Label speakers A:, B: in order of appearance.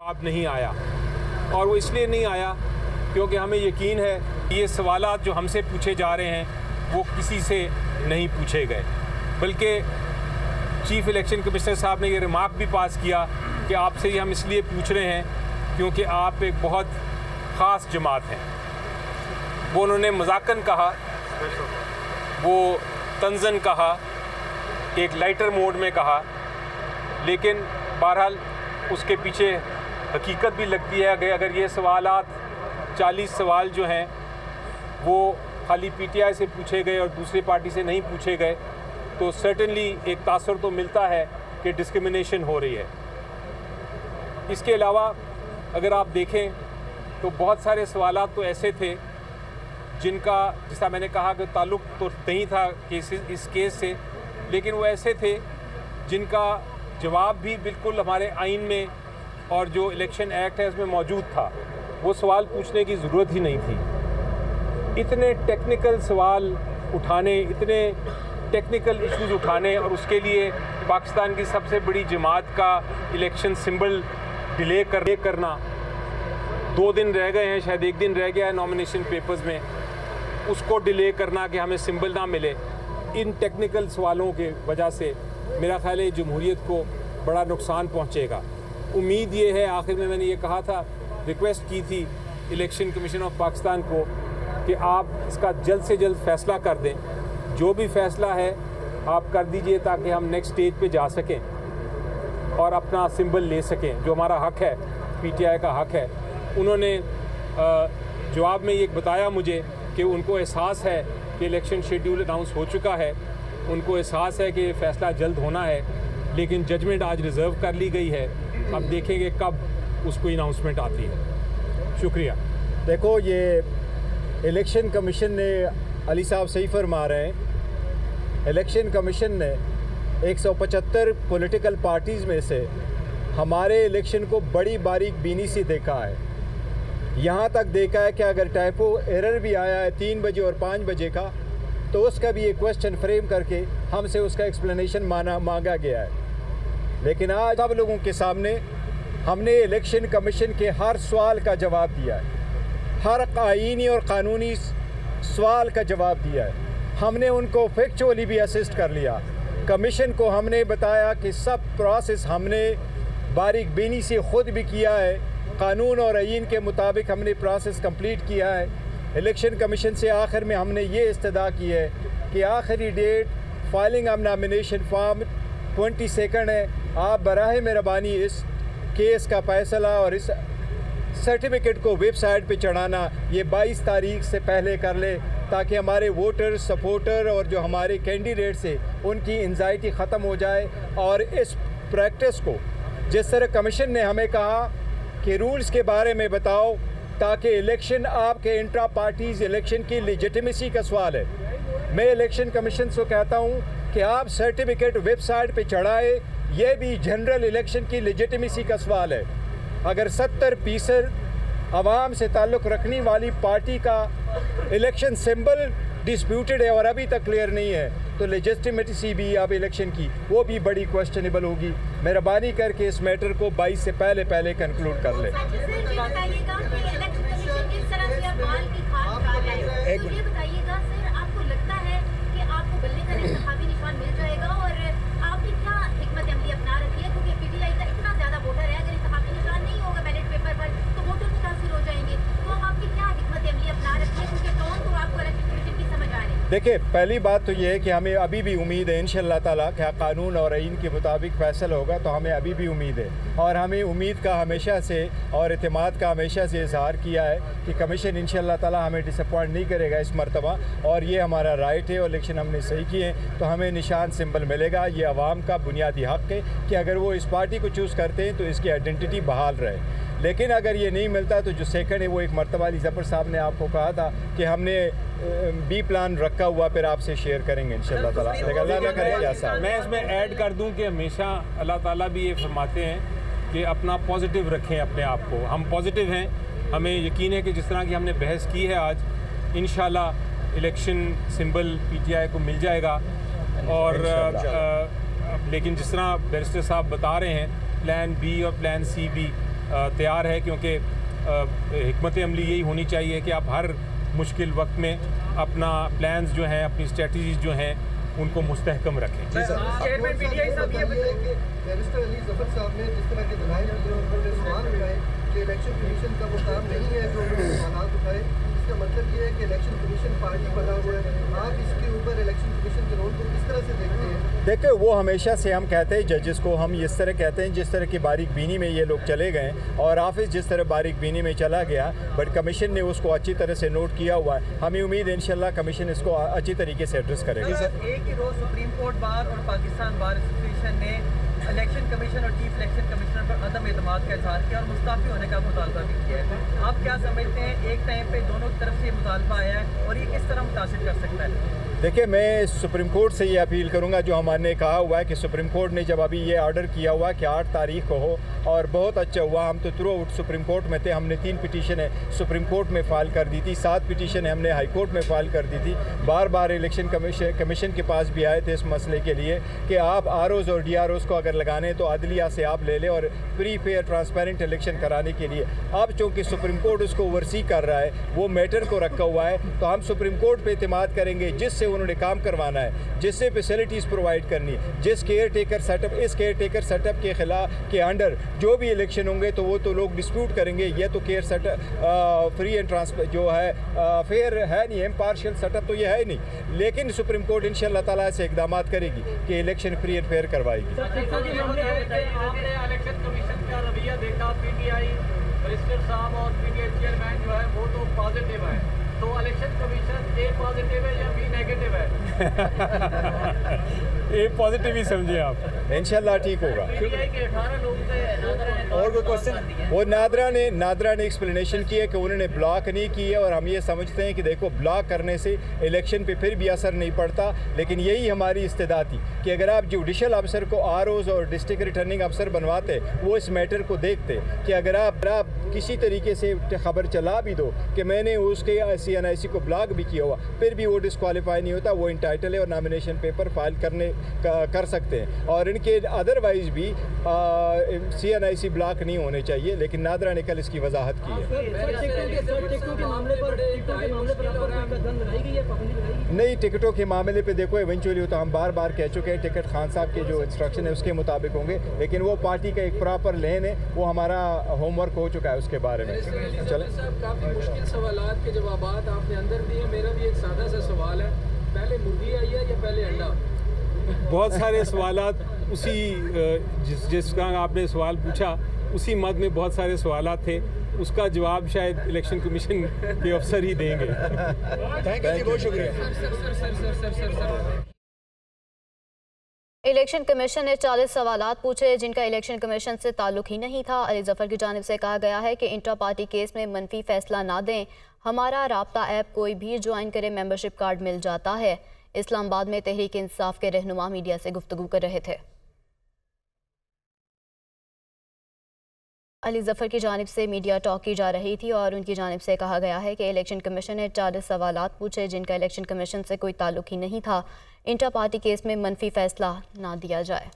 A: जवाब नहीं आया, और वो इसलिए नहीं आया क्योंकि हमें यकीन है कि ये सवालात जो हमसे पूछे जा रहे हैं वो किसी से नहीं पूछे गए, बल्कि चीफ इलेक्शन कमिश्नर साहब ने ये रिमार्क भी पास किया कि आपसे ये हम इसलिए पूछ रहे हैं क्योंकि आप एक बहुत ख़ास जमात हैं। वो उन्होंने मजाकन कहा, वो तंज़न कहा, एक लाइटर मोड में कहा, लेकिन बहरहाल उसके पीछे हकीकत भी लगती है कि अगर ये सवालात 40 सवाल जो हैं वो खाली पीटीआई से पूछे गए और दूसरी पार्टी से नहीं पूछे गए तो सर्टेनली एक तासर तो मिलता है कि डिस्क्रिमिनेशन हो रही है। इसके अलावा अगर आप देखें तो बहुत सारे सवालात तो ऐसे थे जिनका, जैसा मैंने कहा कि ताल्लुक़ तो नहीं था इस केस से, लेकिन वो ऐसे थे जिनका जवाब भी बिल्कुल हमारे आइन में और जो इलेक्शन एक्ट है उसमें मौजूद था। वो सवाल पूछने की ज़रूरत ही नहीं थी। इतने टेक्निकल सवाल उठाने, इतने टेक्निकल इश्यूज उठाने, और उसके लिए पाकिस्तान की सबसे बड़ी जमात का इलेक्शन सिंबल डिले करना, 2 दिन रह गए हैं, शायद 1 दिन रह गया है नॉमिनेशन पेपर्स में, उसको डिले करना कि हमें सिंबल ना मिले, इन टेक्निकल सवालों के वजह से मेरा ख्याल है जमहूरियत को बड़ा नुकसान पहुँचेगा। उम्मीद ये है, आखिर में मैंने ये कहा था, रिक्वेस्ट की थी इलेक्शन कमीशन ऑफ पाकिस्तान को कि आप इसका जल्द से जल्द फ़ैसला कर दें, जो भी फ़ैसला है आप कर दीजिए ताकि हम नेक्स्ट स्टेज पे जा सकें और अपना सिंबल ले सकें, जो हमारा हक़ है, पीटीआई का हक़ है। उन्होंने जवाब में ये बताया मुझे कि उनको एहसास है कि इलेक्शन शेड्यूल अनाउंस हो चुका है, उनको एहसास है कि फ़ैसला जल्द होना है, लेकिन जजमेंट आज रिज़र्व कर ली गई है। अब देखेंगे कब उसको अनाउंसमेंट आती है। शुक्रिया।
B: देखो, ये इलेक्शन कमीशन ने, अली साहब सही फरमा रहे हैं, इलेक्शन कमीशन ने 175 पॉलिटिकल पार्टीज़ में से हमारे इलेक्शन को बड़ी बारीक बीनी से देखा है। यहाँ तक देखा है कि अगर टाइपो एरर भी आया है 3 बजे और 5 बजे का, तो उसका भी एक क्वेश्चन फ्रेम करके हमसे उसका एक्सप्लेनेशन मांगा गया है। लेकिन आज सब लोगों के सामने हमने इलेक्शन कमीशन के हर सवाल का जवाब दिया है, हर आईनी और कानूनी सवाल का जवाब दिया है। हमने उनको फैक्चुअली भी असिस्ट कर लिया। कमीशन को हमने बताया कि सब प्रोसेस हमने बारीक बीनी से ख़ुद भी किया है, कानून और आईन के मुताबिक हमने प्रोसेस कंप्लीट किया है। इलेक्शन कमीशन से आखिर में हमने ये इस्तदा की है कि आखिरी date filing of nomination form 22 है। आप बराह मेहरबानी इस केस का फैसला और इस सर्टिफिकेट को वेबसाइट पे चढ़ाना ये 22 तारीख से पहले कर ले, ताकि हमारे वोटर, सपोर्टर और जो हमारे कैंडिडेट्स हैं उनकी एंजाइटी ख़त्म हो जाए। और इस प्रैक्टिस को, जिस तरह कमीशन ने हमें कहा कि रूल्स के बारे में बताओ, ताकि इलेक्शन आपके इंट्रा पार्टीज़ इलेक्शन की लेजिटिमेसी का सवाल है। मैं इलेक्शन कमीशन से कहता हूँ कि आप सर्टिफिकेट वेबसाइट पे चढ़ाए, ये भी जनरल इलेक्शन की लेजिटिमेसी का सवाल है। अगर 70% आवाम से ताल्लुक़ रखने वाली पार्टी का इलेक्शन सिंबल डिस्प्यूटेड है और अभी तक क्लियर नहीं है, तो लेजिटिमेसी भी अब इलेक्शन की वो भी बड़ी क्वेश्चनेबल होगी। मेहरबानी करके इस मैटर को 22 से पहले कंक्लूड कर ले। देखिए, पहली बात तो ये है कि हमें अभी भी उम्मीद है इंशाअल्लाह ताला कि कानून और आईन के मुताबिक फ़ैसला होगा, तो हमें अभी भी उम्मीद है। और हमें उम्मीद का हमेशा से और एतमाद का हमेशा से इजहार किया है कि कमीशन इंशाअल्लाह ताला हमें डिसअपॉइंट नहीं करेगा इस मरतबा, और ये हमारा राइट है और इलेक्शन हमने सही किए हैं, तो हमें निशान सिंबल मिलेगा। ये आवाम का बुनियादी हक़ है कि अगर वो इस पार्टी को चूज़ करते हैं तो इसकी आइडेंटिटी बहाल रहे। लेकिन अगर ये नहीं मिलता तो जो सेकंड है वो एक मरतबा अली ज़फ़र साहब ने आपको कहा था कि हमने बी प्लान रखा हुआ, फिर आपसे शेयर करेंगे इंशाअल्लाह ताला। अल्लाह ना करे क्या साहब।
A: मैं इसमें ऐड कर दूं कि हमेशा अल्लाह ताला भी ये फरमाते हैं कि अपना पॉजिटिव रखें अपने आप को। हम पॉजिटिव हैं, हमें यकीन है कि जिस तरह की हमने बहस की है आज, इंशाल्लाह इलेक्शन सिंबल पीटीआई को मिल जाएगा। और लेकिन जिस तरह बैरिस्टर साहब बता रहे हैं, प्लान बी और प्लान सी भी तैयार है, क्योंकि हिकमत अमली यही होनी चाहिए कि आप हर मुश्किल वक्त में अपना प्लान्स जो हैं, अपनी स्ट्रेटजीज जो हैं, उनको मुस्तहकम रखें।
C: चेयरमैन पीटीआई साहब ये बताइए कि बैरिस्टर अली ज़फ़र साहब ने जिस तरह के दलाइल दिए, उन्होंने सवाल उठाए कि इलेक्शन कमीशन का वो काम नहीं है जो उन्होंने सवाल उठाए। इसका मतलब ये है कि इलेक्शन कमीशन पार्टी बना हुआ है। आप इसके ऊपर इलेक्शन कमीशन के रोल को किस तरह से देखते हैं?
B: देखिए, वो हमेशा से हम कहते हैं जजेस को, हम इस तरह कहते हैं जिस तरह की बारीक बीनी में ये लोग चले गए और ऑफिस जिस तरह बारीक बीनी में चला गया, बट कमीशन ने उसको अच्छी तरह से नोट किया हुआ है। हमें उम्मीद है इंशाल्लाह कमीशन इसको अच्छी तरीके से एड्रेस करेगा।
C: एक ही रोज़ सुप्रीम कोर्ट बार और पाकिस्तान बार एसोसिएशन ने इलेक्शन कमीशन और चीफ इलेक्शन कमिश्नर पर अदम एतमाद का इजहार किया और मुस्ताफ़ी होने का मुतालबा भी किया है। आप क्या समझते हैं, एक टाइम पे दोनों की तरफ से ये मुतालबा आया है और ये किस तरह मुतासिर कर सकता है?
B: देखिए, मैं सुप्रीम कोर्ट से ये अपील करूंगा, जो हमारे कहा हुआ है कि सुप्रीम कोर्ट ने जब अभी ये ऑर्डर किया हुआ कि 8 तारीख को हो, और बहुत अच्छा हुआ, हम तो थ्रू आउट सुप्रीम कोर्ट में थे। हमने 3 पिटीशनें सुप्रीम कोर्ट में फ़ाइल कर दी थी, 7 पिटीशनें हमने हाई कोर्ट में फ़ाइल कर दी थी। बार बार इलेक्शन कमीशन के पास भी आए थे इस मसले के लिए कि आप ROs और DROs को अगर लगाने तो अदलिया से आप ले लें और फ्री फेयर ट्रांसपेरेंट इलेक्शन कराने के लिए। अब चूँकि सुप्रीम कोर्ट उसको ओवरसी कर रहा है, वो मैटर को रखा हुआ है, तो हम सुप्रीम कोर्ट पर एतमाद करेंगे जिससे उन्होंने काम करवाना है, जिससे फैसिलिटीज़ प्रोवाइड करनी, जिस केयर टेकर सेटअप, इस केयर टेकर सेटअप के खिलाफ के अंडर जो भी इलेक्शन होंगे तो वो तो लोग डिस्प्यूट करेंगे। ये तो care setup free and transparent जो है फेयर है नहीं, इम्पार्शियल सेटअप तो ये है नहीं। लेकिन सुप्रीम कोर्ट इंशाअल्लाह ताला से इकदाम करेगी कि इलेक्शन फ्री एंड फेयर करवाएगी।
D: इलेक्शन कमीशन का रवैया देखा, पीटीआई बैरिस्टर साहब और पीटीआई चेयरमैन जो है वो तो पॉजिटिव है, तो इलेक्शन कमीशन A पॉजिटिव है या B नेगेटिव है?
A: A पॉजिटिव ही समझिए आप।
B: इंशाल्लाह ठीक होगा।
D: पीटीआई के 18 लोग
B: और कोई क्वेश्चन? वो नादरा ने एक्सप्लेनेशन की है कि उन्होंने ब्लॉक नहीं की है, और हम ये समझते हैं कि देखो, ब्लॉक करने से इलेक्शन पे फिर भी असर नहीं पड़ता, लेकिन यही हमारी इस्तेदा थी कि अगर आप जुडिशल अफसर को ROs और डिस्ट्रिक्ट रिटर्निंग अफसर बनवाते, वो इस मैटर को देखते कि अगर आप किसी तरीके से खबर चला भी दो कि मैंने उसके CNIC को ब्लॉक भी किया हुआ, फिर भी वो डिस्क्वालीफाई नहीं होता, वो इंटाइटल है और नॉमिनेशन पेपर फाइल कर सकते हैं। और इनके अदरवाइज भी CNIC ब्लॉक नहीं होने चाहिए, लेकिन नादरा ने कल इसकी वजाहत की है। नहीं, टिकटों के मामले पे देखो, इवेंचुअली तो हम बार बार कह चुके हैं, टिकट खान साहब के जो इंस्ट्रक्शन है उसके मुताबिक होंगे, लेकिन वो पार्टी का एक प्रॉपर लेन है, वो हमारा होमवर्क हो चुका है उसके बारे में। चलें,
E: काफ़ी मुश्किल सवालात के जवाब आपने अंदर दिए। मेरा भी एक सादा सा सवाल है, पहले मुर्गी आई है या पहले अंडा?
A: बहुत सारे सवालात उसी जिसका आपने सवाल पूछा उसी मद में बहुत सारे सवालात थे, उसका जवाब शायद इलेक्शन कमीशन के अफसर ही देंगे।
B: थैंक यू, बहुत शुक्रिया।
F: इलेक्शन कमीशन ने 40 सवालात पूछे जिनका इलेक्शन कमीशन से ताल्लुक ही नहीं था। अली ज़फ़र की जानिब से कहा गया है कि इंट्रा पार्टी केस में मनफी फैसला ना दें, हमारा राब्ता ऐप कोई भी ज्वाइन करे मेंबरशिप कार्ड मिल जाता है। इस्लामाबाद में तहरीक इंसाफ के रहनुमा मीडिया से गुफ्तगू कर रहे थे। अली ज़फ़र की जानिब से मीडिया टॉक की जा रही थी और उनकी जानिब से कहा गया है कि इलेक्शन कमीशन ने 40 सवालात पूछे जिनका इलेक्शन कमीशन से कोई ताल्लुक ही नहीं था। इंटर पार्टी केस में मनफी फैसला ना दिया जाए।